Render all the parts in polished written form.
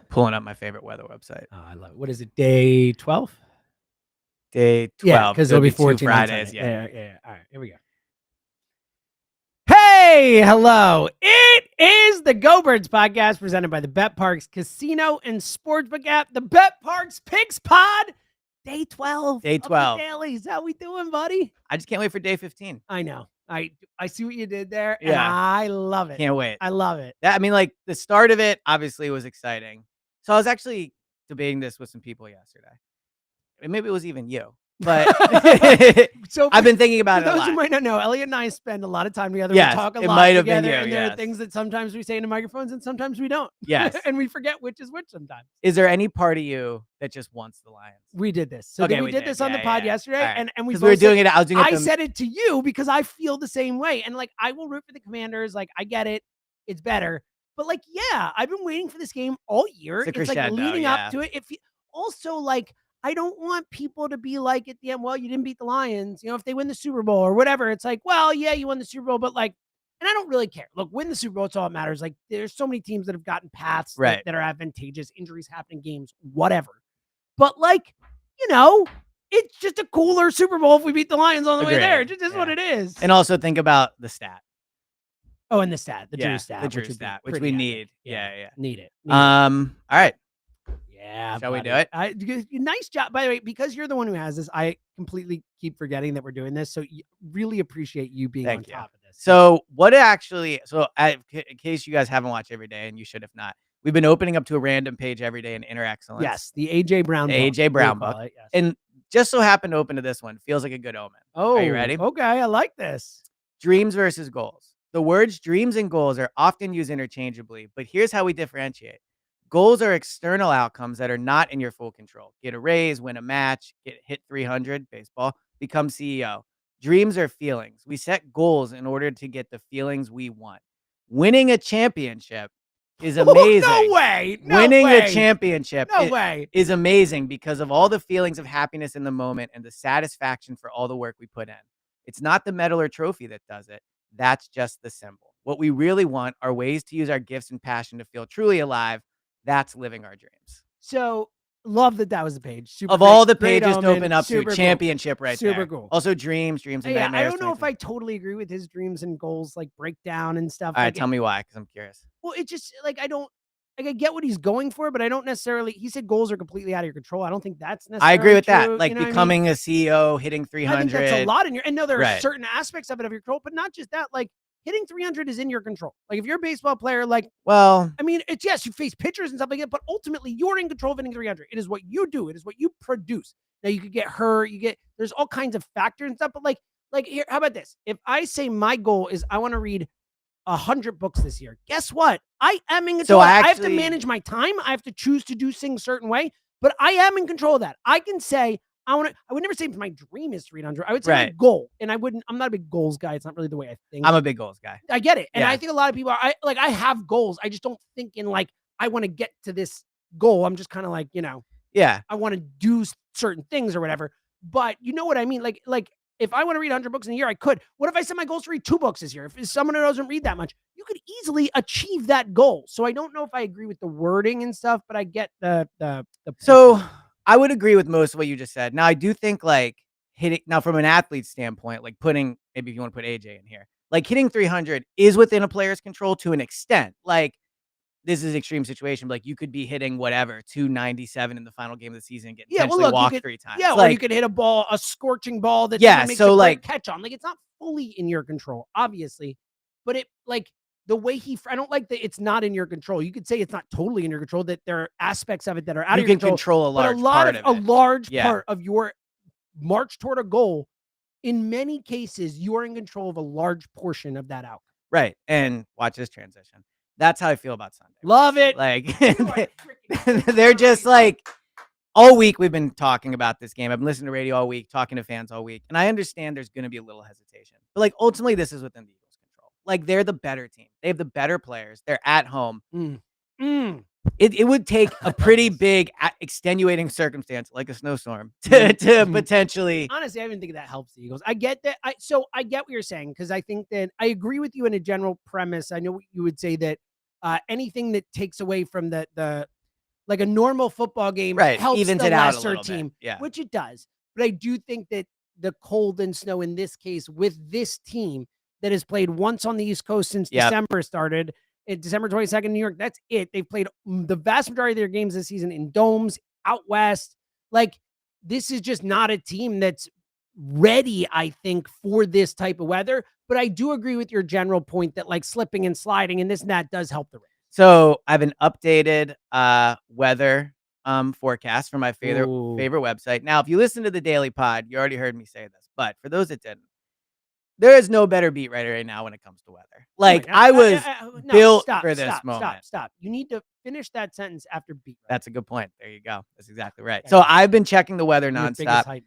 Pulling up my favorite weather website. Oh, I love it. What is it? Day 12? Day 12. Yeah, because it'll be 14 2 Fridays. Yeah. All right, here we go. Hey, hello. It is the Go Birds podcast presented by the Bet-Parks Casino and Sportsbook app, the Bet-Parks Picks Pod. Day 12. Day 12. Dailies. How we doing, buddy? I just can't wait for day 15. I know. I see what you did there, and Yeah. I love it. Can't wait. I love it. I mean, like, the start of it obviously was exciting. So I was actually debating this with some people yesterday. And maybe it was even you. But So I've been thinking about it a those lot. who might not know, Eliot and I spend a lot of time together. Yes, We talk a it lot might have been together, you, and there are yes. things that sometimes we say into microphones and sometimes we don't. Yes. And we forget which is which sometimes. Is there any part of you that just wants the Lions? We did this. So Okay, we did this on the Yeah, pod yeah. yesterday, All right. and we Because we were both doing said, it. I was doing it. I said it to you because I feel the same way. And like, I will root for the Commanders. Like, I get it. It's better. But like, yeah, I've been waiting for this game all year. It's a It's like crescendo, leading yeah. up to it. Also, like, I don't want people to be like at the end, well, you didn't beat the Lions. You know, if they win the Super Bowl or whatever, it's like, well, yeah, you won the Super Bowl, but like, and I don't really care. Look, win the Super Bowl, it's all that matters. Like, there's so many teams that have gotten paths Right. that are advantageous, injuries happen in games, whatever. But like, you know, it's just a cooler Super Bowl if we beat the Lions on the way there. It just is what it is. And also think about the stat. Oh, and the stat, the Drew Yeah, stat, the Drew stat, which pretty we epic. need. Yeah. Need it. All right. Yeah. Shall we buddy. do it? Nice job. By the way, because you're the one who has this, I completely keep forgetting that we're doing this. So really appreciate you being on top of this. So in case you guys haven't watched every day, and you should if not, we've been opening up to a random page every day in Inner Excellence. Yes, the AJ Brown book. AJ Brown book. It, yes. And just so happened to open to this one. Feels like a good omen. Oh, are you ready? Okay, I like this. Dreams versus goals. The words dreams and goals are often used interchangeably, but here's how we differentiate. Goals are external outcomes that are not in your full control. Get a raise, win a match, hit 300, baseball, become CEO. Dreams are feelings. We set goals in order to get the feelings we want. Winning a championship is amazing. No way. Winning a championship is amazing because of all the feelings of happiness in the moment and the satisfaction for all the work we put in. It's not the medal or trophy that does it. That's just the symbol. What we really want are ways to use our gifts and passion to feel truly alive. That's living our dreams. So love that was the page. Super of all the pages to open up to championship right there. Super cool. Also dreams and nightmares. I don't know if I totally agree with his dreams and goals like breakdown and stuff. All right, tell me why, because I'm curious. Well, it just like I get what he's going for, but I don't necessarily. He said goals are completely out of your control. I don't think that's necessarily. I agree with true, that. Like becoming a CEO, hitting 300. I think that's a lot in your. And no, there are certain aspects of it of your control, but not just that. Like hitting 300 is in your control. Like if you're a baseball player, like I mean, it's yes, you face pitchers and stuff like that, but ultimately you're in control of hitting 300. It is what you do. It is what you produce. Now you could get hurt. There's all kinds of factors and stuff, but like here, how about this? If I say my goal is I want to read 100 books this year. Guess what? I am in control. I have to manage my time. I have to choose to do things a certain way, but I am in control of that. I can say I would never say my dream is 300. I would say my goal. And I'm not a big goals guy. It's not really the way I think. I'm a big goals guy. I get it. And I think a lot of people are, I have goals. I just don't think in like, I want to get to this goal. I'm just kind of like, I want to do certain things or whatever, but you know what I mean? Like, if I want to read 100 books in a year, I could. What if I set my goals to read 2 books this year? If someone who doesn't read that much, you could easily achieve that goal. So I don't know if I agree with the wording and stuff, but I get the So I would agree with most of what you just said. Now I do think like from an athlete's standpoint, like maybe if you want to put AJ in here, like hitting 300 is within a player's control to an extent. Like this is an extreme situation, but like you could be hitting whatever 297 in the final game of the season and get potentially walked 3 times. Yeah, like, or you could hit a scorching ball that makes so a like catch on. Like it's not fully in your control, obviously, but it like the way I don't like that it's not in your control. You could say it's not totally in your control, that there are aspects of it that are out of your control. You can control a large part of your march toward a goal. In many cases, you are in control of a large portion of that outcome. Right. And watch this transition. That's how I feel about Sunday. Love it. Like they're just like all week we've been talking about this game. I've been listening to radio all week, talking to fans all week. And I understand there's going to be a little hesitation. But like ultimately this is within the Eagles' control. Like they're the better team. They have the better players. They're at home. It would take a pretty big extenuating circumstance like a snowstorm to potentially. Honestly, I even think that helps the Eagles. I get that. I get what you're saying, because I think that I agree with you in a general premise. I know you would say that anything that takes away from the like a normal football game helps evens the it out a lesser little team, bit. Yeah. which it does. But I do think that the cold and snow in this case with this team that has played once on the East Coast since December started, in December 22nd, New York, that's it. They've played the vast majority of their games this season in domes, out west. Like, this is just not a team that's ready, I think, for this type of weather. But I do agree with your general point that like slipping and sliding and this and that does help the race. So I have an updated weather forecast from my favorite website. Now, if you listen to the Daily Pod, you already heard me say this, but for those that didn't, there is no better beat writer right now when it comes to weather. Like, I was built for this moment. Stop. You need to finish that sentence after beat writer. That's a good point. There you go. That's exactly right. So I've been checking the weather nonstop. I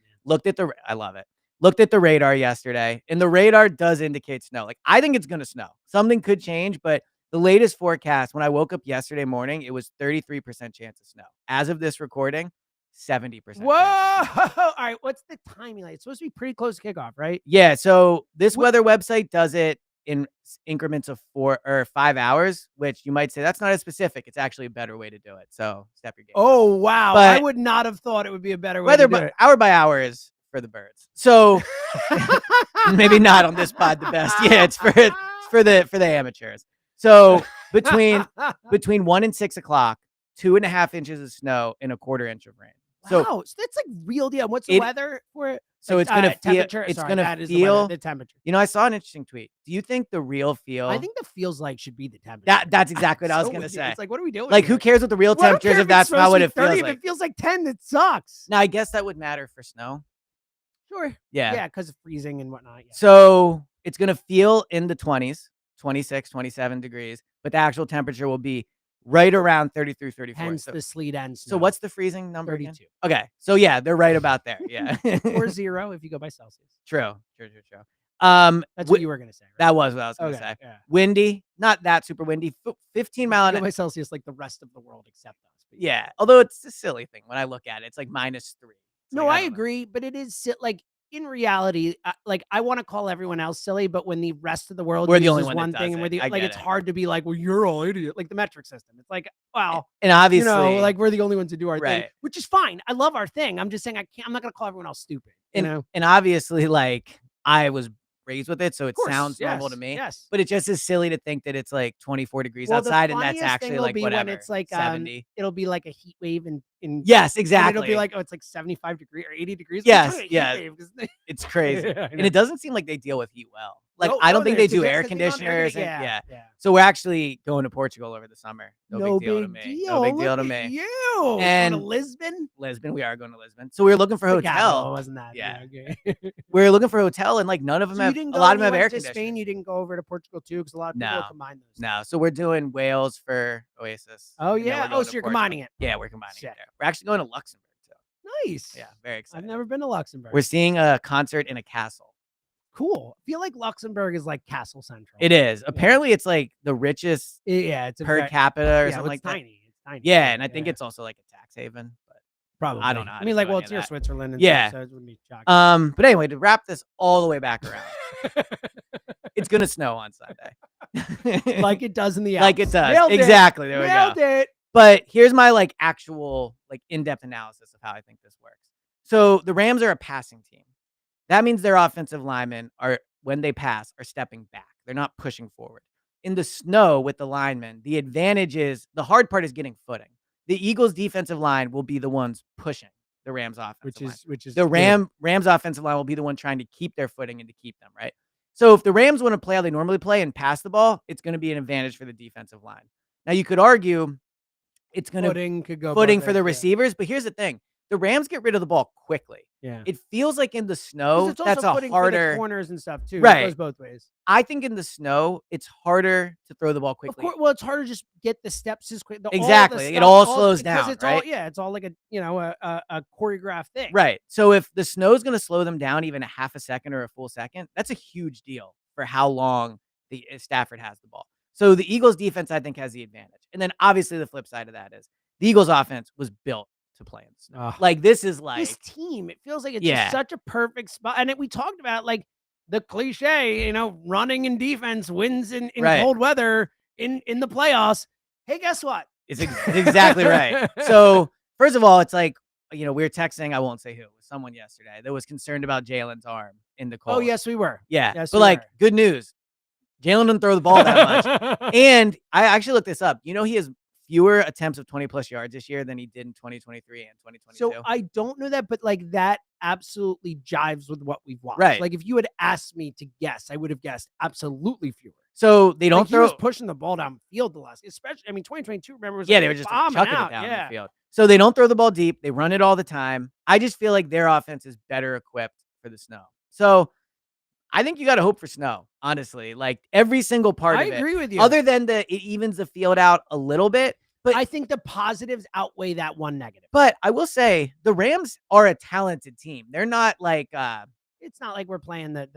love it. Looked at the radar yesterday, and the radar does indicate snow. Like, I think it's going to snow. Something could change, but the latest forecast, when I woke up yesterday morning, it was 33% chance of snow. As of this recording, 70%. Whoa! All right, what's the timing like? It's supposed to be pretty close to kickoff, right? Yeah, so this weather website does it in increments of 4 or 5 hours, which you might say that's not as specific. It's actually a better way to do it. So step your game. Oh, wow. But I would not have thought it would be a better way to do it. Hour by hour is for the birds. So maybe not on this pod the best. Yeah, it's for the amateurs. So between 1 and 6 o'clock, 2.5 inches of snow and a 1/4 inch of rain. Wow, so that's like real deal. What's the weather for it? So it's gonna feel. It's gonna feel the temperature. You know, I saw an interesting tweet. Do you think the real feel? I think the feels like should be the temperature. That's exactly what I was gonna say. It's like, what are we doing? Like, who cares what the real temperature is if that's not what it feels like? If it feels like 10, it sucks. Now, I guess that would matter for snow. Sure. Yeah. Yeah, because of freezing and whatnot. Yeah. So it's gonna feel in the 20s, 26, 27 degrees, but the actual temperature will be right around 33, 34. Hence the sleet and snow. So what's the freezing number 32. again? Okay. So yeah, they're right about there. Yeah. Or 0 if you go by Celsius. True. That's what you were going to say, right? That was what I was going to say. Yeah. Windy, not that super windy. 15 mile an hour. By Celsius, like the rest of the world except us. Yeah. Although it's a silly thing when I look at it. It's like -3. No, I agree, but it is like in reality, like I want to call everyone else silly, but when the rest of the world we're the only one thing, and we're the like it's hard to be like, well, you're all idiot. Like the metric system, it's like, well, and obviously, like we're the only ones who do our thing, which is fine. I love our thing. I'm just saying I'm not gonna call everyone else stupid. And obviously, like I was raised with it, so it sounds normal to me. Yes, but it just is silly to think that it's like 24 degrees outside, and that's actually like whatever. When it's like 70. It'll be like a heat wave in yes, exactly. It'll be like, oh, it's like 75 degrees or 80 degrees. Yes, it's crazy, and it doesn't seem like they deal with heat well. Like I don't think they do air conditioners. Yeah. So we're actually going to Portugal over the summer. No big deal to me. No big deal to me. You and Lisbon. We are going to Lisbon. So we were looking for a hotel. Wasn't that? Yeah. Okay. We were looking for a hotel, and like none of them have. A lot of them have air conditioners. Spain, you didn't go over to Portugal too, because a lot of people combine those. No, so we're doing Wales for Oasis. Oh yeah. Oh, so you're combining it. Yeah, we're combining it there. We're actually going to Luxembourg too. Nice. Yeah, very excited. I've never been to Luxembourg. We're seeing a concert in a castle. Cool. I feel like Luxembourg is like Castle Central. It is. Apparently, it's like the richest. It's per capita or something like that. It's tiny. Yeah, and I think it's also like a tax haven. But probably. I don't know. I mean, like, well, it's near Switzerland. And stuff, so it wouldn't be shocking. But anyway, to wrap this all the way back around, it's gonna snow on Sunday, like it does in the Alps. Like it does. Nailed exactly. There we go. Nailed it. But here's my like actual like in-depth analysis of how I think this works. So the Rams are a passing team. That means their offensive linemen are, when they pass, are stepping back. They're not pushing forward. In the snow with the linemen, the advantage is the hard part is getting footing. The Eagles' defensive line will be the ones pushing the Rams' offensive line. Which is the Rams' offensive line will be the one trying to keep their footing and to keep them, right? So if the Rams want to play how they normally play and pass the ball, it's going to be an advantage for the defensive line. Now you could argue it's going to footing for the receivers, but here's the thing. The Rams get rid of the ball quickly. Yeah. It feels like in the snow, that's a harder for the corners and stuff too. Right. It goes both ways. I think in the snow, it's harder to throw the ball quickly. Of course, well, it's harder to just get the steps as quick. Exactly. It all slows down, it's right? It's all like a choreographed thing. Right. So if the snow is going to slow them down even a half a second or a full second, that's a huge deal for how long the Stafford has the ball. So the Eagles defense, I think, has the advantage. And then obviously the flip side of that is the Eagles offense was built to play in the snow. Like this is like this team. It feels like it's just such a perfect spot. And we talked about like the cliche, running in defense wins in cold weather in the playoffs. Hey, guess what? It's exactly right. So first of all, it's like, we were texting, I won't say who, with someone yesterday that was concerned about Jalen's arm in the cold. Oh, yes, we were. Yeah. Yes, but like, good news. Jalen didn't throw the ball that much. And I actually looked this up. He has fewer attempts of 20+ yards this year than he did in 2023 and 2022. So I don't know that, but like that absolutely jives with what we've watched. Right. Like if you had asked me to guess, I would have guessed absolutely fewer. So they don't throw. He was pushing the ball downfield the last, especially. I mean, 2022. Remember, was they were just chucking it down the field. So they don't throw the ball deep. They run it all the time. I just feel like their offense is better equipped for the snow. So I think you got to hope for snow, honestly. Like every single part of it. I agree with you. Other than it evens the field out a little bit. But I think the positives outweigh that one negative. But I will say the Rams are a talented team. They're not like it's not like we're playing the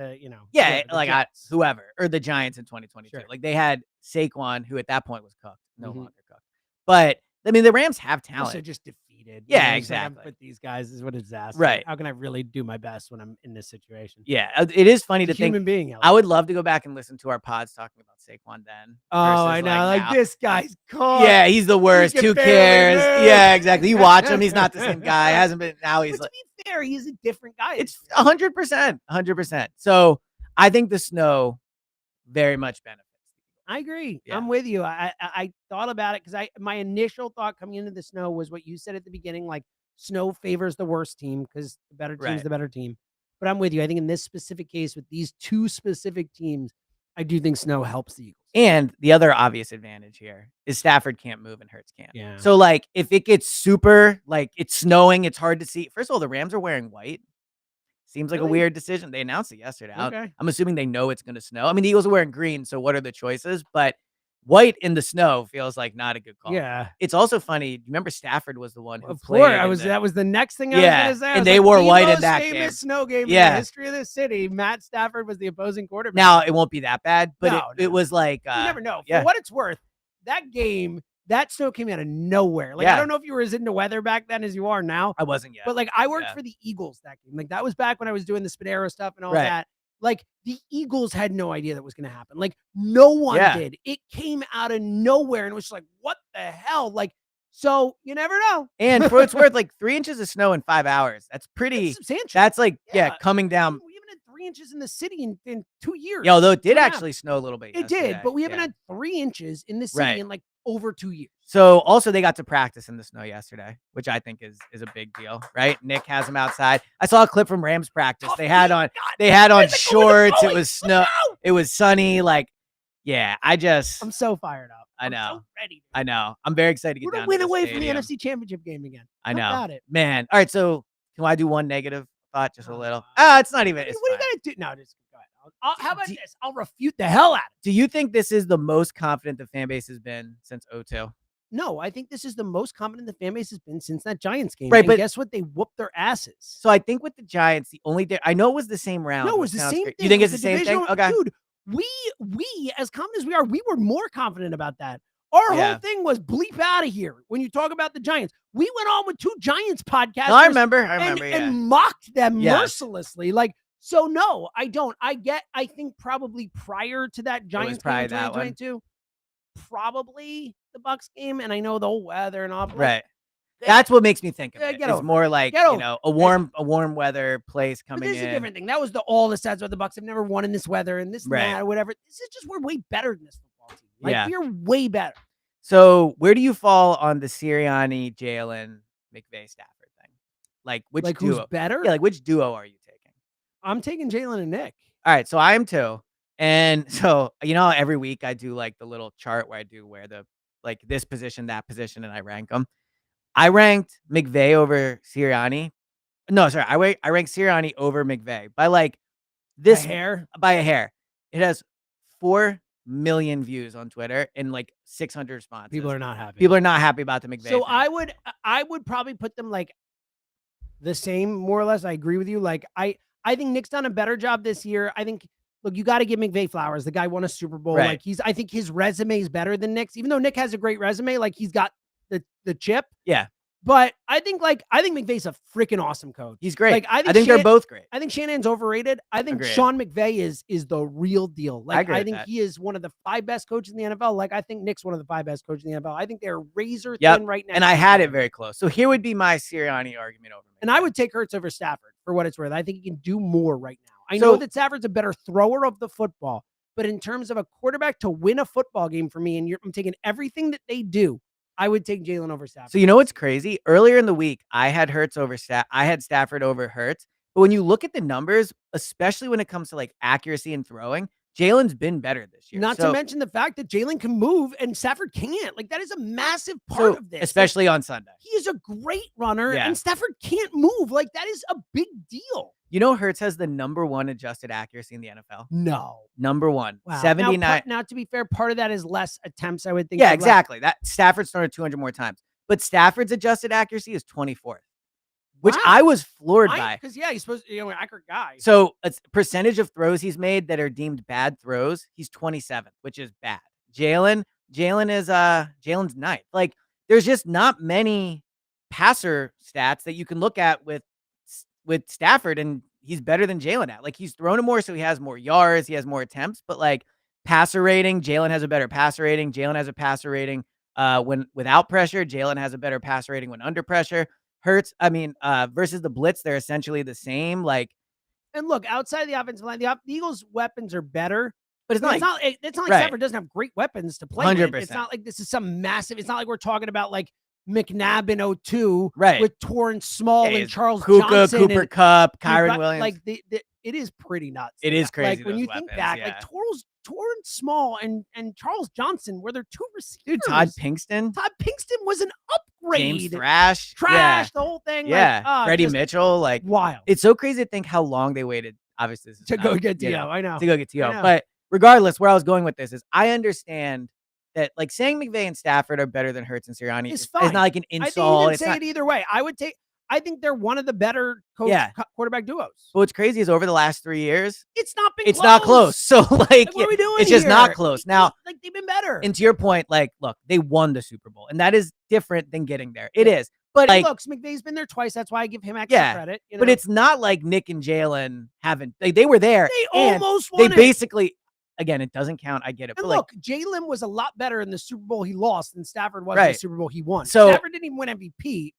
whoever, or the Giants in 2022. Sure. Like they had Saquon, who at that point was cooked, no longer cooked. But I mean, the Rams have talent. Also just defeated. Yeah, exactly. But these guys is what it's asked. Right. How can I really do my best when I'm in this situation? Yeah, it is funny to think. Human being. I would love to go back and listen to our pods talking about Saquon then. Oh, I know. Like this guy's caught. Yeah, he's the worst. Who cares? Yeah, exactly. You watch him. He's not the same guy. Hasn't been. Now he's. But to be fair, he's a different guy. It's 100%, 100%. So I think the snow very much benefits. I agree. Yeah. I'm with you. I thought about it because my initial thought coming into the snow was what you said at the beginning, like snow favors the worst team because the better team is the better team. But I'm with you. I think in this specific case with these two specific teams, I do think snow helps the Eagles. And the other obvious advantage here is Stafford can't move and Hurts can't. Yeah. So like if it gets super, like it's snowing, it's hard to see. First of all, the Rams are wearing white. Seems like a weird decision. They announced it yesterday. Okay. I'm assuming they know it's going to snow. I mean, the Eagles are wearing green, so what are the choices? But white in the snow feels like not a good call. Yeah. It's also funny. Do you remember Stafford was the one who played? That was the next thing I was going to say. And they wore white in that game. The most famous snow game in the history of the city. Matt Stafford was the opposing quarterback. Now, it won't be that bad, but it was like... you never know. For what it's worth, that game... That snow came out of nowhere. Like, I don't know if you were as into weather back then as you are now. I wasn't yet. But, like, I worked for the Eagles that game. Like, that was back when I was doing the Spadero stuff and all that. Like, the Eagles had no idea that was going to happen. Like, no one did. It came out of nowhere, and it was just like, what the hell? Like, so you never know. And for what it's worth, like, 3 inches of snow in 5 hours. That's pretty... substantial. That's, like, coming down... We haven't had 3 inches in the city in 2 years. Yeah, although it did actually snow a little bit yesterday. It did, but we haven't had 3 inches in the city in, like, over 2 years. So also they got to practice in the snow yesterday, which I think is a big deal, right? Nick has them outside. I saw a clip from Rams practice. They had on shorts. It was snow. It was sunny. Like, I'm so fired up. I know. I'm so ready. I know. I'm very excited to get down. We're a win away from the NFC Championship game again. I know. Got it, man. All right, so can I do one negative thought, just a little? It's not even. What are you gonna do? No, just go ahead. How about this? I'll refute the hell out of it. Do you think this is the most confident the fan base has been since 2002? No, I think this is the most confident the fan base has been since that Giants game. Right, and but guess what? They whooped their asses. So I think with the Giants, I know it was the same round. No, it was the same thing. You think it's the same thing? Okay. Dude, we, as confident as we are, we were more confident about that. Our whole thing was bleep out of here when you talk about the Giants. We went on with 2 Giants podcasts. No, I remember. And mocked them mercilessly. Like, so no, I don't. I think probably prior to that Giants game in 2022, probably the Bucs game, and I know the whole weather and all. Right. That's what makes me think of it. It's more like, a warm weather place coming in. This is a different thing. That was all the stats about the Bucs have never won in this weather and this and that or whatever. This is just we're way better than this football team. Like we're way better. So where do you fall on the Sirianni, Jalen, McVay, Stafford thing? Like which duo? Who's better? Yeah, like which duo are you taking? I'm taking Jalen and Nick. All right, so I am too. And so, every week I do like the little chart where I do where the like this position, that position, and I rank them. I ranked McVay over Sirianni. No, sorry, I ranked Sirianni over McVay by like this by a hair. It has 4 million views on Twitter and like 600 responses. People are not happy. People are not happy about the McVay. So thing. I would probably put them like the same, more or less. I agree with you. Like I think Nick's done a better job this year. I think, look, you got to give McVay flowers. The guy won a Super Bowl. Right. Like I think his resume is better than Nick's, even though Nick has a great resume. Like he's got the chip. Yeah. But I think McVay's a freaking awesome coach. He's great. Like I think they're both great. I think Shanahan's overrated. I think Agreed. Sean McVay is the real deal. Like I think that. he is one of the 5 best coaches in the NFL. Like I think Nick's one of the 5 best coaches in the NFL. I think they're razor thin right now. And I had it very close. So here would be my Sirianni argument over McVay. And I would take Hurts over Stafford for what it's worth. I think he can do more right now. I know that Stafford's a better thrower of the football, but in terms of a quarterback to win a football game for me, and I'm taking everything that they do, I would take Jalen over Stafford. So you know what's crazy? Earlier in the week, I had Stafford over Hurts. But when you look at the numbers, especially when it comes to like accuracy and throwing, Jalen's been better this year. Not to mention the fact that Jalen can move and Stafford can't. Like that is a massive part of this. Especially on Sunday. He is a great runner and Stafford can't move. Like that is a big deal. You know, Hurts has the number 1 adjusted accuracy in the NFL. No. Number 1. Wow. 79. Now, to be fair, part of that is less attempts, I would think. Yeah, exactly. That Stafford's thrown it 200 more times. But Stafford's adjusted accuracy is 24th, which I was floored by. Because, he's supposed to be an accurate guy. So a percentage of throws he's made that are deemed bad throws, he's 27th, which is bad. Jalen's 9th. Like, there's just not many passer stats that you can look at with Stafford, and he's better than Jalen at. Like, he's thrown it more, so he has more yards, he has more attempts, but like passer rating, Jalen has a better passer rating. Jalen has a passer rating when without pressure. Jalen has a better passer rating when under pressure. Hurts, versus the blitz, they're essentially the same. Like, and look, outside of the offensive line, the Eagles' weapons are better. But it's not like Stafford doesn't have great weapons to play 100%. with. It's not like this is some massive. It's not like we're talking about like McNabb in 02 with Torrance Small and Charles Kuka, Johnson, Cooper Kupp, Kyron Williams. Like it is pretty nuts. It is crazy. Like when you think back, like Torrance Small and Charles Johnson were their 2 receivers. Dude, Todd Pinkston was an upgrade. James Thrash, the whole thing. Yeah, like, Freddie Mitchell, like wild. It's so crazy to think how long they waited. Obviously, to go get T.O. I know to go get T.O. But regardless, where I was going with this is I understand that like saying McVay and Stafford are better than Hurts and Sirianni is not like an insult. I think you can say it either way. I think they're one of the better quarterback duos. But what's crazy is over the last 3 years, it's not been. It's not close. So like what are we doing? It's just not close. Now, like they've been better. And to your point, like, look, they won the Super Bowl, and that is different than getting there. It is. But like, look, McVay's been there twice. That's why I give him extra credit. You know? But it's not like Nick and Jalen haven't. They were there. They almost won. They basically. Again, it doesn't count. I get it. And but look, Jalen was a lot better in the Super Bowl he lost than Stafford was in the Super Bowl he won. So Stafford didn't even win MVP.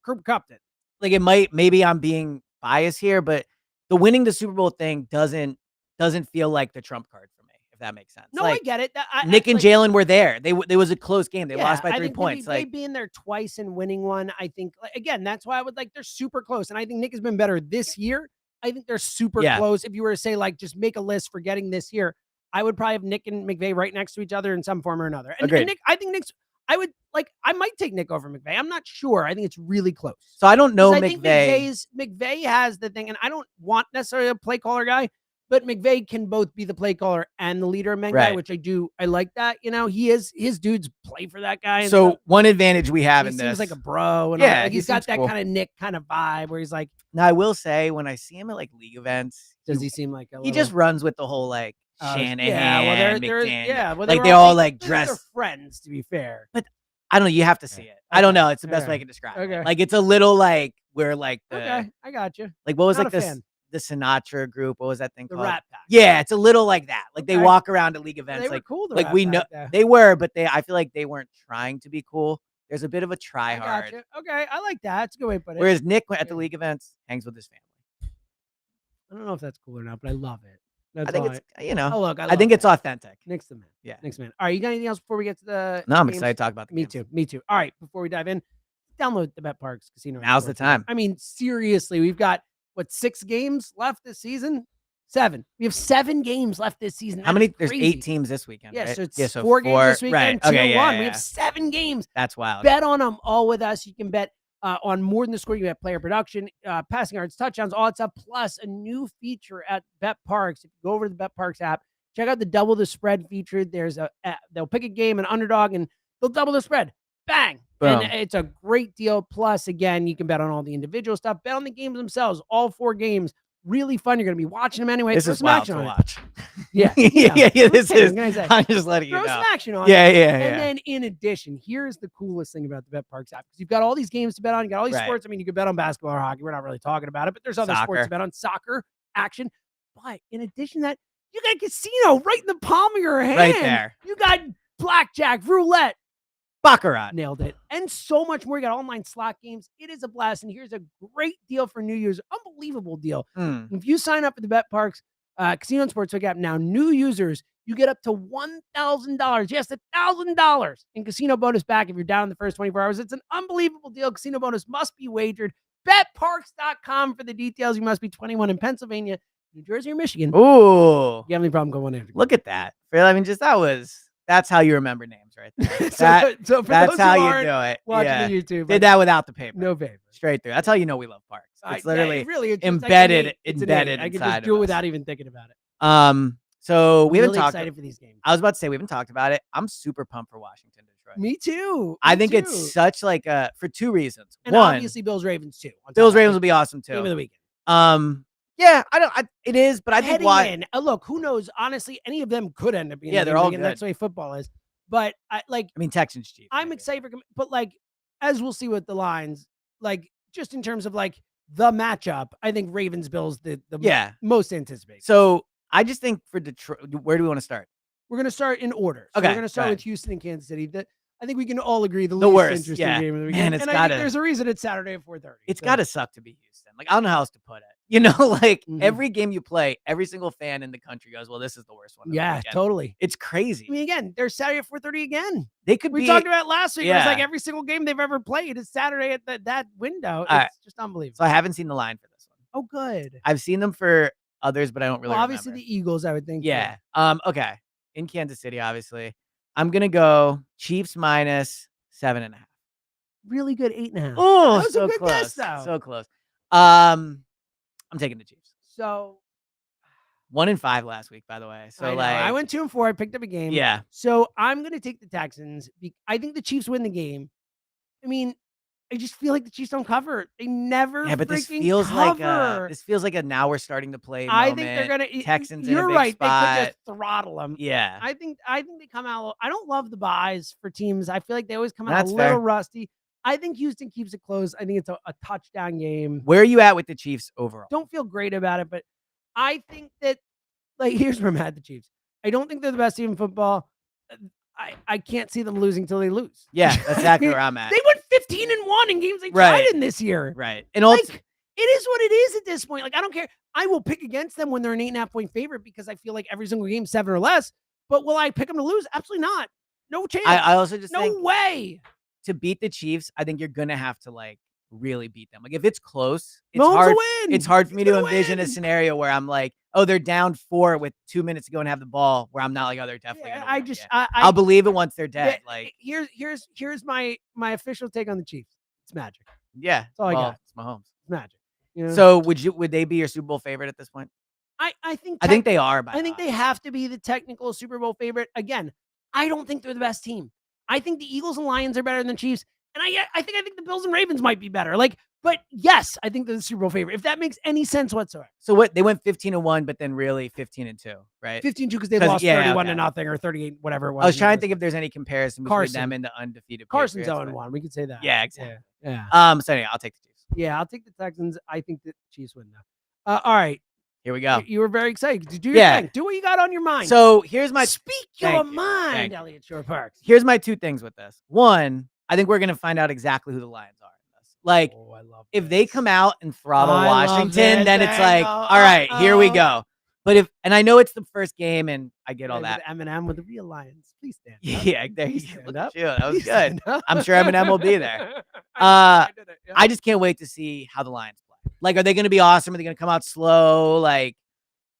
Cooper Kupp did. Like maybe I'm being biased here, but the winning the Super Bowl thing doesn't feel like the trump card for me, if that makes sense. No, like, I get it. Nick and Jalen were there. There was a close game. They lost by 3 points. They being there twice and winning one, I think, again, that's why I would they're super close. And I think Nick has been better this year. I think they're super close. If you were to say, like, just make a list for getting this year, I would probably have Nick and McVay right next to each other in some form or another. And Nick, I think I might take Nick over McVay. I'm not sure. I think it's really close. So I don't know I think McVay has the thing, and I don't want necessarily a play caller guy, but McVay can both be the play caller and the leader of men guy, which I do. I like that. You know, his dudes play for that guy. So one advantage we have in this, seems like a bro, and he's got that kind of Nick kind of vibe where he's like. Now I will say when I see him at like league events, does he seem like he just runs with the whole like. Shanahan, they're they all like dress. They're friends, to be fair. But I don't know. You have to see it. I don't know. It's the best way I can describe it. Like it's a little like we're like the. I got you. Like what was like the Sinatra group? What was that thing called? The Rat Pack. Yeah, it's a little like that. Like they walk around at league events. They were cool. Like we know they were, but I feel like they weren't trying to be cool. There's a bit of a try hard. Okay, I like that. It's a good way to put it. Whereas Nick at the league events hangs with his family. I don't know if that's cool or not, but I love it. I think it's I think it's authentic. Nick's the man. Yeah, Nick's the man. All right, you got anything else before we get to the? No, I'm excited to talk about the games? Me too. All right, before we dive in, download the BetParks Casino. Now's the time. I mean, seriously, we've got 6 games left this season? 7. We have 7 games left this season. How many? There's 8 teams this weekend. Yeah, right? so it's 4 games this weekend. Right. Okay, 2 1. We have 7 games. That's wild. Bet on them all with us. You can bet. On more than the score, you have player production, passing yards, touchdowns, all that stuff, plus a new feature at BetParks. If you go over to the BetParks app, check out the double the spread feature. They'll pick a game, an underdog, and they'll double the spread. Bang! Boom. And it's a great deal. Plus, again, you can bet on all the individual stuff, bet on the games themselves, all 4 games, really fun. You're going to be watching them anyway. This Throw is some wild action to on watch. Yeah. yeah. This What is. can I say? I'm just letting you Throw know. some action on Yeah. And then in addition, here's the coolest thing about the BetParks app. Because you've got all these games to bet on. You got all these sports. I mean, you could bet on basketball or hockey. We're not really talking about it, but there's other sports to bet on. Soccer, action. But in addition to that, you got a casino right in the palm of your hand. Right there. You got blackjack, roulette. Baccarat. Nailed it. And so much more. You got online slot games. It is a blast. And here's a great deal for new users. Unbelievable deal. If you sign up for the BetParks Casino and Sportsbook app now, new users, you get up to $1,000. Yes, $1,000 in casino bonus back if you're down in the first 24 hours. It's an unbelievable deal. Casino bonus must be wagered. BetParks.com for the details. You must be 21 in Pennsylvania, New Jersey, or Michigan. Ooh. You have any problem going in? Look at that. I mean, that's how you remember names right there. So for that's those how who you do it. Watching the YouTube. Did that without the paper. No paper. Straight through. That's how you know we love parks. It's literally really embedded I can inside just do it without even thinking about it. So we haven't really talked. Excited for these games. I was about to say we haven't talked about it. I'm super pumped for Washington, Detroit. Me too. I think it's such like for two reasons. And one, obviously Bills Ravens too. Bills Ravens will be awesome too. Game of the weekend. Yeah, it is, but I think look, who knows? Honestly, any of them could end up being. Yeah, they're all good. That's the way football is. But I mean, Texans Chiefs. I'm excited for, but like, as we'll see with the lines, like just in terms of like the matchup, I think Ravens Bills the most anticipated. So I just think for Detroit, where do we want to start? We're going to start in order. So okay, we're going to start with Houston and Kansas City. I think we can all agree the worst interesting game of the weekend. And I think there's a reason it's Saturday at 4:30. It's got to suck to be Houston. Like, I don't know how else to put it. You know, like every game you play, every single fan in the country goes, well, this is the worst one. Yeah, totally. It's crazy. I mean, again, they're Saturday at 4:30 again. We talked about it last week. It was like every single game they've ever played is Saturday at that window. It's just unbelievable. So I haven't seen the line for this one. Oh, good. I've seen them for others, but I don't really obviously remember. The Eagles, I would think. Yeah. Okay. In Kansas City, obviously. I'm going to go Chiefs minus 7.5. Really good 8.5. Oh, that was so a good close. guess, though. So close. I'm taking the Chiefs. So 1-5 last week, by the way. So I went 2-4. I picked up a game. Yeah. So I'm going to take the Texans. I think the Chiefs win the game. I mean, I just feel like the Chiefs don't cover. They never. Yeah, but this feels cover. like a now we're starting to play. I think they're gonna Texans. You're in a big right. Spot. They could just throttle them. Yeah. I think they come out. I don't love the buys for teams. I feel like they always come out a little rusty. I think Houston keeps it close. I think it's a touchdown game. Where are you at with the Chiefs overall? Don't feel great about it, but I think that here's where I'm at. The Chiefs. I don't think they're the best team in football. I can't see them losing till they lose. Yeah, that's exactly where I'm at. They went 15-1 in games they tried in this year. Right. And it is what it is at this point. Like, I don't care. I will pick against them when they're an 8.5-point favorite because I feel like every single game 7 or less. But will I pick them to lose? Absolutely not. No chance. I also just think no way. To beat the Chiefs, I think you're gonna have to really beat them. Like, if it's close, it's hard for me to envision a scenario where I'm like, oh, they're down 4 with 2 minutes to go and have the ball, where I'm not like, oh, they're definitely gonna win. I'll believe it once they're dead. Here's my official take on the Chiefs. It's magic. Yeah. That's all I got. It's Mahomes. It's magic. You know? So would they be your Super Bowl favorite at this point? I think they are. I think they have to be the technical Super Bowl favorite. Again, I don't think they're the best team. I think the Eagles and Lions are better than the Chiefs. And I think the Bills and Ravens might be better. But yes, I think they're the Super Bowl favorite, if that makes any sense whatsoever. So what? They went 15-1, but then really 15-2, right? 15-2 because they lost 31-0 or 38, whatever it was. I was trying to think if there's any comparison between them and the undefeated. Carson's 0-1. We could say that. Yeah, exactly. Yeah. So anyway, I'll take the Chiefs. Yeah, I'll take the Texans. I think the Chiefs win now. All right. Here we go. You were very excited. Do your thing. Do what you got on your mind. So here's my speak your mind, Eliot Shorr-Parks. Here's my 2 things with this. One, I think we're gonna find out exactly who the Lions are in this. Like, if they come out and throttle Washington, then it's like, all right, here we go. But and I know it's the first game, and I get all that. Eminem with the real Lions. Please stand up. Yeah, there you go. That was good. I'm sure Eminem will be there. I just can't wait to see how the Lions play. Like, are they going to be awesome? Are they going to come out slow? Like,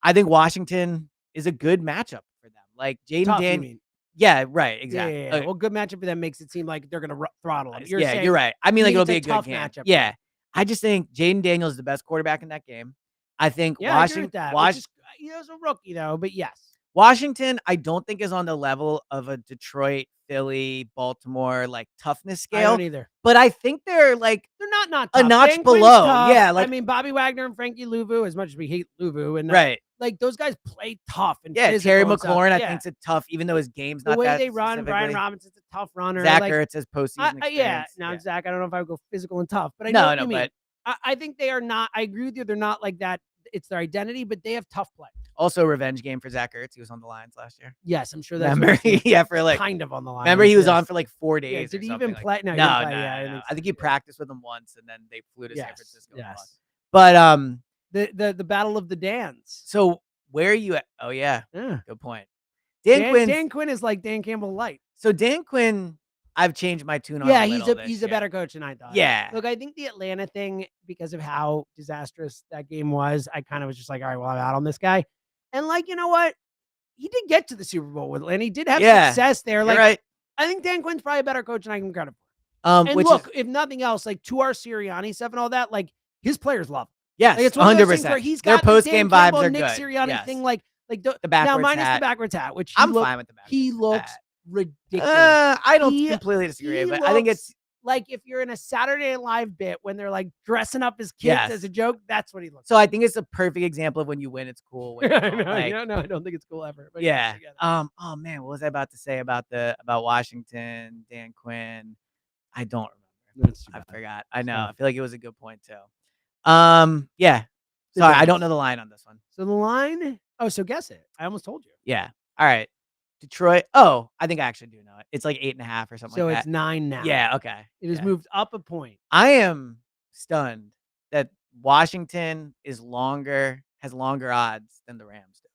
I think Washington is a good matchup for them. Like, Jaden Daniels. Yeah, right. Exactly. Yeah. Well, good matchup for them makes it seem like they're going to throttle them. You're right. I mean, like, it'll be a good game. Matchup. Yeah. I just think Jaden Daniels is the best quarterback in that game. I think Washington. He was a rookie, though, but yes. Washington, I don't think is on the level of a Detroit, Philly, Baltimore like toughness scale. I don't either. But I think they're like they're not a tough. notch Dan below. Quinn's tough. Yeah, like I mean Bobby Wagner and Frankie Louvu, as much as we hate Louvu, and right. Like those guys play tough and Terry McLaurin, I yeah. think's a tough, even though his game's not the way that they run. Brian Robinson's a tough runner. Zach Ertz has postseason experience. Yeah. Now Zach, I don't know if I would go physical and tough, but I know what you mean. But I think they are not. I agree with you. They're not like that. It's their identity, but they have tough play. Also, revenge game for Zach Ertz. He was on the Lions last year. Yes, I'm sure that's for like kind of on the Lions. Remember, he was on for like 4 days. Yeah, did he even like play? No, no, yeah, I think he practiced with him once, and then they flew to San Francisco. Yes, but the Battle of the Dans. So where are you at? Oh yeah, good point. Dan Quinn is like Dan Campbell light. So Dan Quinn, I've changed my tune on. Yeah, he's a better coach than I thought. Yeah. Look, I think the Atlanta thing, because of how disastrous that game was, I kind of was just like, all right, well, I'm out on this guy. And like, you know what? He did get to the Super Bowl with Atlanta. He did have success there. Like, right. I think Dan Quinn's probably a better coach than I can credit for. And look, if nothing else, like to our Sirianni stuff and all that, like his players love him. Yes, like, it's 100%. Where he's Their got post-game vibes are Nick good. Sirianni thing, like the backwards now minus hat. the backwards hat, which I'm fine with the backwards He looks ridiculous. I don't completely disagree, but I think it's like if you're in a Saturday Night Live bit when they're like dressing up his kids as a joke, that's what he looks. So I think it's a perfect example of when you win, it's cool. When no, I don't think it's cool ever. But yeah. Oh man, what was I about to say about Washington, Dan Quinn? I don't remember. I forgot. I know. I feel like it was a good point too. Yeah. Sorry, I don't know the line on this one. So the line. Oh, so guess it. I almost told you. Yeah. All right. Detroit. Oh, I think I actually do know it. It's like 8.5 or something like that. So it's 9 now. Yeah. Okay. It has moved up a point. I am stunned that Washington has longer odds than the Rams do.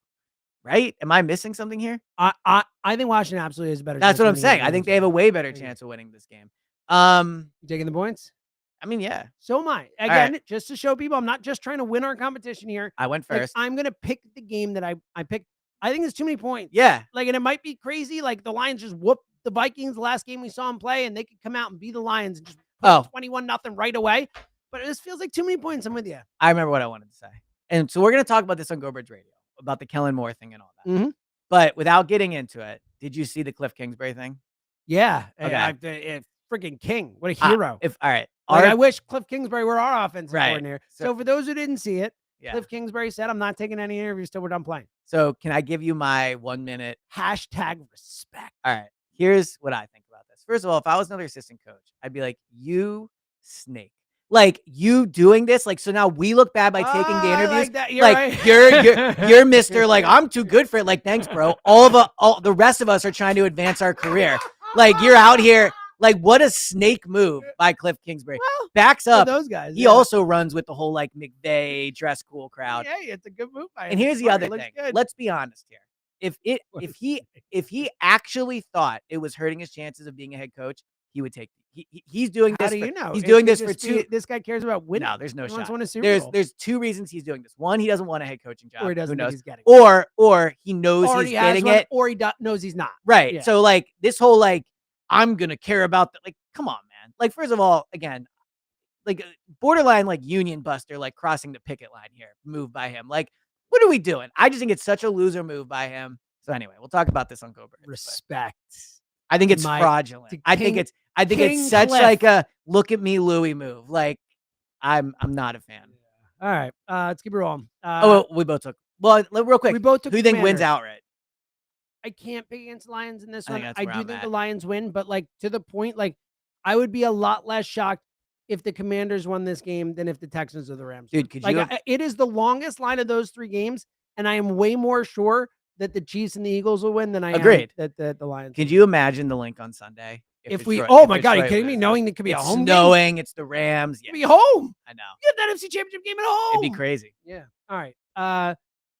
Right? Am I missing something here? I think Washington absolutely is a better. That's what I'm saying. I think they have a way better chance of winning this game. You taking the points? I mean, yeah. So am I. Again, just to show people, I'm not just trying to win our competition here. I went first. Like, I'm gonna pick the game that I picked. I think it's too many points. Yeah. Like, and it might be crazy. Like the Lions just whooped the Vikings the last game we saw them play, and they could come out and beat the Lions and just put 21-0 right away. But this feels like too many points. I'm with you. I remember what I wanted to say. And so we're going to talk about this on Go Birds Radio, about the Kellen Moore thing and all that. Mm-hmm. But without getting into it, did you see the Cliff Kingsbury thing? Yeah. Okay. Freaking King. What a hero. All right. I wish Cliff Kingsbury were our offensive right. coordinator. So for those who didn't see it, Cliff Kingsbury said, I'm not taking any interviews till we're done playing. So can I give you my 1 minute? #respect. All right. Here's what I think about this. First of all, if I was another assistant coach, I'd be like, you snake. Like, you doing this, like, so now we look bad by taking the interviews. Like that. You're right. you're Mr. Like, I'm too good for it. Like, thanks, bro. All the rest of us are trying to advance our career. Like, you're out here. Like, what a snake move by Cliff Kingsbury. Well, backs up. Those guys. He also runs with the whole like McVay dress cool crowd. Yeah, it's a good move by him. And here's the other thing. Let's be honest here. If he actually thought it was hurting his chances of being a head coach, he would take. He's doing this. How do you know? He's doing this for two. This guy cares about winning. No, there's no shot. There's 2 reasons he's doing this. One, he doesn't want a head coaching job. Or he doesn't know he's getting it. Or he knows he's getting it. Or he knows he's not. Right. Yeah. So like this whole like I'm gonna care about that. Like, come on, man. Like, first of all, again, like borderline like union buster, like crossing the picket line here, move by him. Like, what are we doing? I just think it's such a loser move by him. So anyway, we'll talk about this on Go Birds. Respect. I think it's fraudulent. I think it's such Cliff. Like a look at me Louis move. Like, I'm not a fan. All right, let's keep it rolling. We both took. Well, real quick, we both took. Who do you think wins outright? I can't pick against the Lions in this one. I do think the Lions win, but like to the point, like I would be a lot less shocked if the Commanders won this game than if the Texans or the Rams. Dude, could you? It is the longest line of those 3 games, and I am way more sure that the Chiefs and the Eagles will win than I am that the Lions. Could you imagine the link on Sunday? If oh my God, are you kidding me? Knowing it could be a home snowing, game? it's the Rams. Yeah. Be home. I know. You get that NFC Championship game at home. It'd be crazy. Yeah. All right.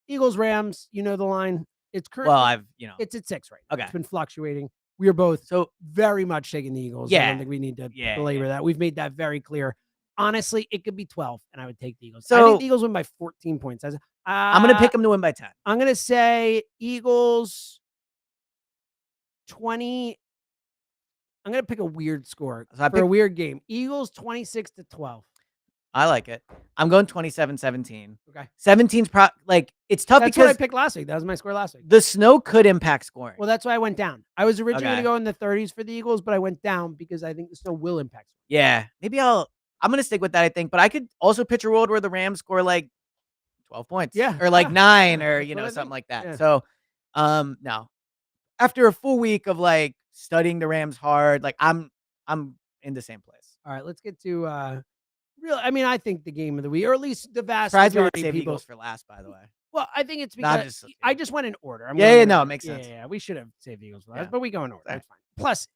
Eagles, Rams, you know the line. It's currently it's at 6 right now. Okay. It's been fluctuating. We are both so very much taking the Eagles. Yeah. I don't think we need to belabor that. We've made that very clear. Honestly, it could be 12, and I would take the Eagles. So I think the Eagles win by 14 points. I'm going to pick them to win by 10. I'm going to say Eagles 20. I'm going to pick a weird score for a weird game. Eagles 26-12. I like it. I'm going 27-17. Okay. 17's it's tough That's because what I picked last week. That was my score last week. the snow could impact scoring. Well, that's why I went down. I was originally going to go in the 30s for the Eagles, but I went down because I think the snow will impact scoring. Yeah. Maybe I'm going to stick with that, I think. But I could also picture a world where the Rams score 12 points. Yeah. Or 9 or, something like that. Yeah. So, no. After a full week of studying the Rams hard, I'm in the same place. All right, let's get to I think the game of the week, or at least the vast majority of people. Eagles for last, by the way. Well, I think it's because I just went in order. No, it makes sense. Yeah, we should have saved the Eagles for last, but we go in order. That's fine. Plus,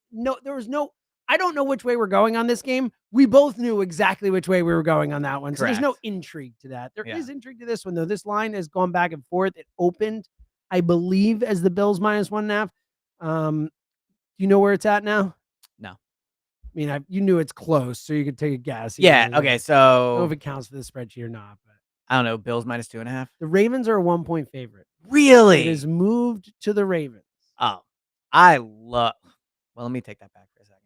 I don't know which way we're going on this game. We both knew exactly which way we were going on that one. So there's no intrigue to that. There is intrigue to this one, though. This line has gone back and forth. It opened, I believe, as the Bills -1.5. Do you know where it's at now? No. I mean, you knew it's close, so you could take a guess. Yeah. Okay. So I don't know if it counts for the spreadsheet or not, but I don't know. Bills -2.5. The Ravens are a 1-point favorite. Really? It is moved to the Ravens. Oh, well, let me take that back for a second.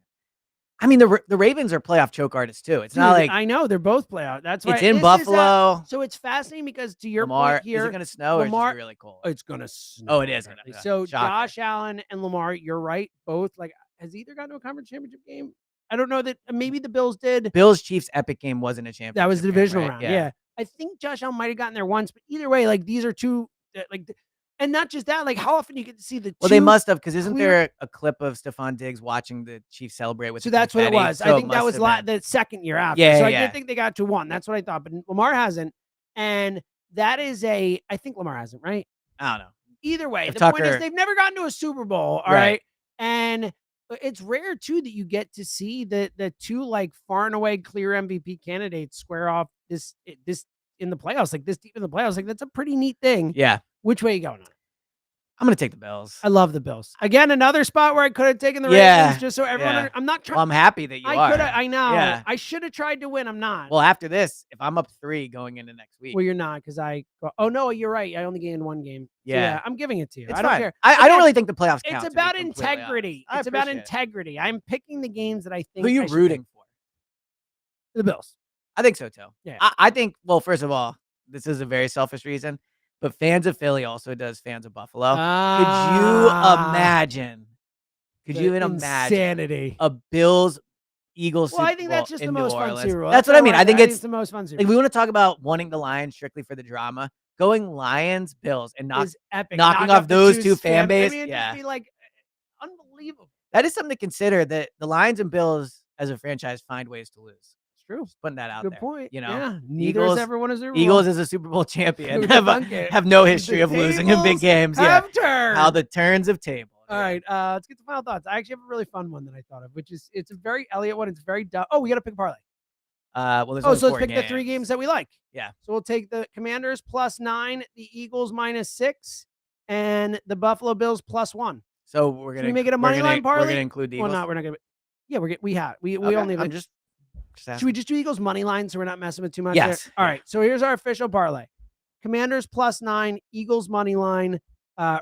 I mean, the Ravens are playoff choke artists too. It's not like I know they're both playoff. That's why it's in Buffalo. So it's fascinating because to your Lamar, point here, is it going to snow or is it really cold? It's going to snow. Oh, it is. So Josh Allen and Lamar, you're right. Both has either gotten to a conference championship game? I don't know that. Maybe the Bills did. Bills Chiefs epic game wasn't a championship. That was the divisional game, round. Yeah. I think Josh Allen might have gotten there once, but either way, these are two and not just that, how often you get to see the Well, they must have, because isn't there a clip of Stephon Diggs watching the Chiefs celebrate with? So that's what it was. I think that was the second year after. Yeah, so I didn't think they got to one. That's what I thought. But Lamar hasn't, and that is I think Lamar hasn't, right? I don't know. Either way, the point is they've never gotten to a Super Bowl. All right, and it's rare too that you get to see the two far and away clear MVP candidates square off this in the playoffs, this deep in the playoffs. That's a pretty neat thing. Yeah. Which way are you going on? I'm going to take the Bills. I love the Bills. Again, another spot where I could have taken the Ravens just so everyone. I'm not trying. Well, I'm happy that you are. I know. Yeah. I should have tried to win. I'm not. Well, after this, if I'm up 3 going into next week. Well, you're not because oh no, you're right. I only gained one game. Yeah. I'm giving it to you. It's I don't fine. care. I don't really think the playoffs count. It's about integrity. It's about integrity. I'm picking the games that I think. Who are you rooting for? The Bills. I think so too. Yeah. I think. Well, first of all, this is a very selfish reason. But fans of Philly also does fans of Buffalo. Could you imagine? Could you even imagine insanity? A Bills Eagles. Well, I think that's just the most fun Super Bowl. That's what I mean. I think it's the most fun Super Bowl. We want to talk about wanting the Lions strictly for the drama. Going Lions, Bills, and epic. knocking off those two fan base. It'd be unbelievable. That is something to consider. That the Lions and Bills as a franchise find ways to lose. True. Just putting that out there. Good point. Yeah. Neither has ever won a Super Bowl. Eagles as a Super Bowl champion have no history of losing in big games. How the turns of table. All right. Let's get to final thoughts. I actually have a really fun one that I thought of, which is it's a very Eliot one. It's very dumb. Oh, we got to pick a parlay. Well, so let's pick the 3 games that we like. Yeah. So we'll take the Commanders +9, the Eagles -6, and the Buffalo Bills +1. So we're gonna make it a money line parlay. We're gonna include the Eagles. Well, not. We're not gonna. Yeah, we only. I'm just should we just do Eagles money line so we're not messing with too much? Yes. There? All right. So here's our official parlay: Commanders +9, Eagles money line,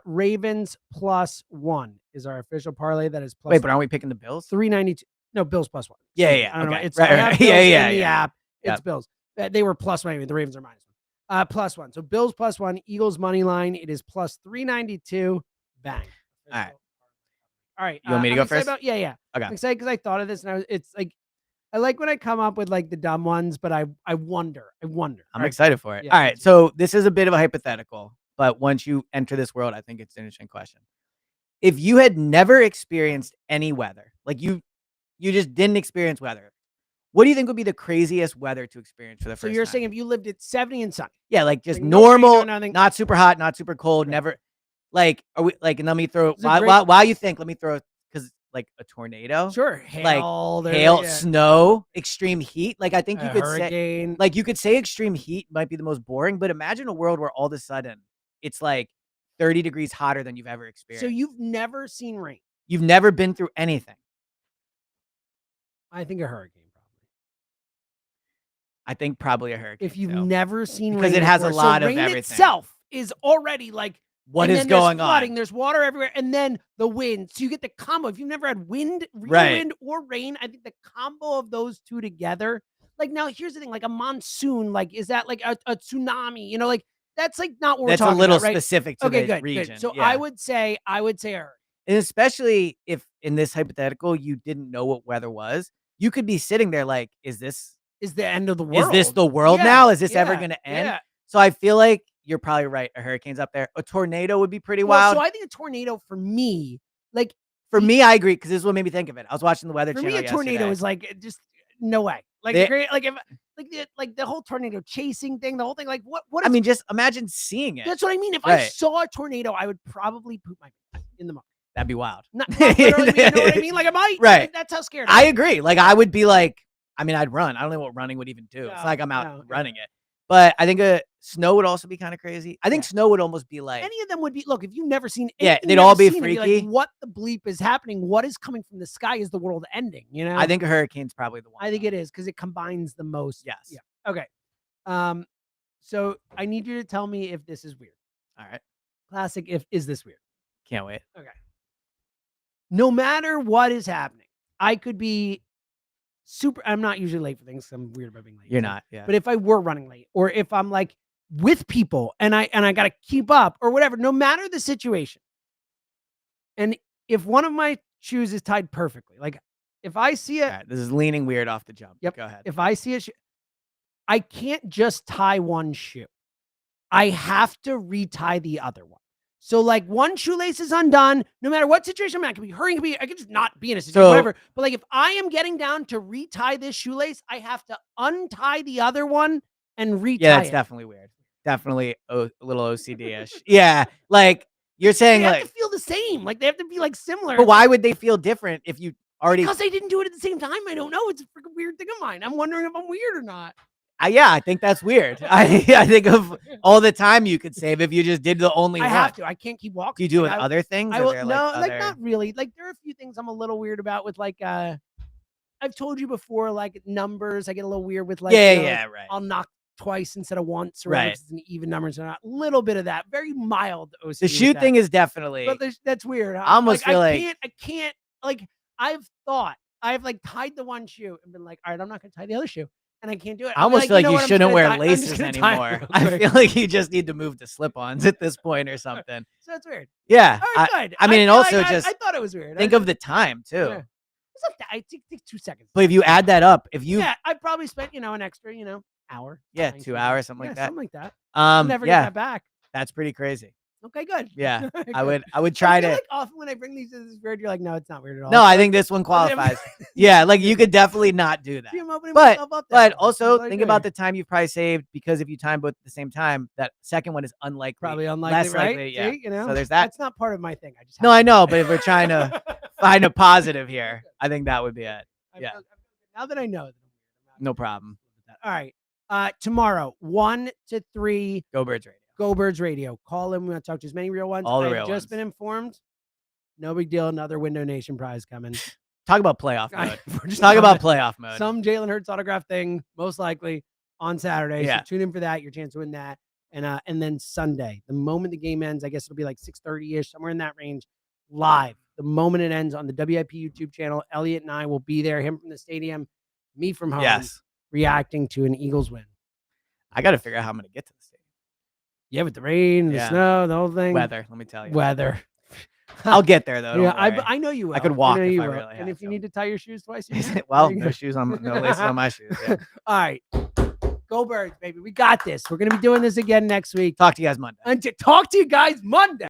Ravens +1 is our official parlay. That is plus. Wait, but aren't we picking the Bills? 392. No, Bills +1. Yeah. I don't know. It's right. In the app. It's Bills. They were +1. The Ravens are -1. +1. So Bills +1, Eagles money line. It is +392. Bang. All right. You want me to go first? Yeah. Okay. I'm excited because I thought of this and it's I like when I come up with the dumb ones, but I wonder. I'm excited for it. Yeah, all right. So this is a bit of a hypothetical, but once you enter this world, I think it's an interesting question. If you had never experienced any weather, you just didn't experience weather, what do you think would be the craziest weather to experience for the first time? So you're saying if you lived at 70 and sunny. Yeah, just normal, not super hot, not super cold, never. Are we and let me throw while you think, let me throw because a tornado. Sure. Hail, snow, extreme heat. I think you could hurricane. say you could say extreme heat might be the most boring, but imagine a world where all of a sudden it's 30 degrees hotter than you've ever experienced. So you've never seen rain. You've never been through anything. I think a hurricane. I think probably a hurricane. If you've never seen rain, because it has a lot of rain everything. Itself is already what is going on? Flooding, there's water everywhere, and then the wind. So you get the combo. If you've never had wind, real wind or rain, I think the combo of those two together, like now here's the thing, like a monsoon, like is that like a tsunami? You know, like that's like not what That's we're talking a little about, right? specific to the region. Good. So yeah. I would say a hurricane. And especially if in this hypothetical you didn't know what weather was, you could be sitting there like, is this the end of the world? Is this the world now? Is this ever going to end? Yeah. So I feel like you're probably right. A hurricane's up there. A tornado would be pretty wild. So I think a tornado for me, like for me, I agree because this is what made me think of it. I was watching the Weather Channel. For me, a tornado is like just no way. Like like the whole tornado chasing thing, the whole thing. Like what? I mean, just imagine seeing it. That's what I mean. If I saw a tornado, I would probably poop my pants in the mud. That'd be wild. Not literally, you know what I mean? Like I might. Right. Like, that's how scared I agree. Like I would be like, I mean, I'd run. I don't know what running would even do. No, it's like I'm out running it. But I think snow would also be kind of crazy. I think snow would almost be like any of them would be. Look, if you've never seen, they'd all be freaky. Like, what the bleep is happening? What is coming from the sky? Is the world ending? You know. I think a hurricane's probably the one. I think it is because it combines the most. Yes. Yeah. Okay. So I need you to tell me if this is weird. All right. Classic. Is this weird? Can't wait. Okay. No matter what is happening, I could be I'm not usually late for things. I'm weird about being late. You're not, yeah. But if I were running late, or if I'm like with people and I got to keep up or whatever, no matter the situation. And if one of my shoes is tied perfectly, like if I see it, this is leaning weird off the jump. Yep. Go ahead. If I see it, I can't just tie one shoe. I have to retie the other one. So like one shoelace is undone, no matter what situation I'm in. I could be hurrying, I could just not be in a situation, whatever. But like if I am getting down to retie this shoelace, I have to untie the other one and retie it. Yeah, that's definitely weird. Definitely a little OCD-ish. Yeah, like you're saying they like have to feel the same. Like they have to be like similar. But why would they feel different if you already? Because they didn't do it at the same time. I don't know. It's a freaking weird thing of mine. I'm wondering if I'm weird or not. Yeah, I think that's weird. I think of all the time you could save if you just did the only one. I have to. I can't keep walking. Do you do with other things? I will, no, like not really. Like there are a few things I'm a little weird about with like I've told you before, like numbers. I get a little weird with like right. I'll knock twice instead of once, or right. It's an even number. So a little bit of that. Very mild OCD. The shoe thing is definitely. But that's weird. I almost feel like I can't. Like I've like tied the one shoe and been like, all right, I'm not gonna tie the other shoe. And I can't do it. I almost feel like you shouldn't wear laces anymore. I feel like you just need to move to slip-ons at this point or something. So that's weird. Yeah. Good. I mean, and also I thought it was weird. Think of the time too. Yeah. It's not that. I take 2 seconds. But if you add that up, I probably spent an extra hour. Yeah, 2 hours, something like that. Something like that. I'll never get that back. That's pretty crazy. Okay, good. Yeah, I would try to. Like often when I bring these, this is weird. You're like, no, it's not weird at all. No, I think this one qualifies. Yeah, like you could definitely not do that. But also think about the time you've probably saved, because if you time both at the same time, that second one is unlikely. Probably unlikely, less right? likely. Yeah. See, so there's that. That's not part of my thing. I know, but if we're trying to find a positive here, I think that would be it. Yeah. Now that I know. No problem. All right. Tomorrow, 1 to 3. Go Birds Radio. Go Birds Radio. Call in. We want to talk to as many real ones. All the real I've ones. just been informed. No big deal. Another Window Nation prize coming. Talk about playoff mode. Talk about playoff mode. Some Jalen Hurts autograph thing, most likely on Saturday. Yeah. So tune in for that. Your chance to win that. And then Sunday, the moment the game ends, I guess it'll be like 6:30-ish, somewhere in that range, live. The moment it ends on the WIP YouTube channel, Eliot and I will be there. Him from the stadium, me from home. Yes. Reacting to an Eagles win. I got to figure out how I'm going to get to the stadium. Yeah, with the rain, the snow, the whole thing. Weather, let me tell you. Weather. I'll get there though. Yeah, I know you will. I could walk if I will. really had And if you need to tie your shoes twice, well, no shoes on, no laces on my shoes. Yeah. All right, go Birds, baby. We got this. We're gonna be doing this again next week. Talk to you guys Monday. And talk to you guys Monday.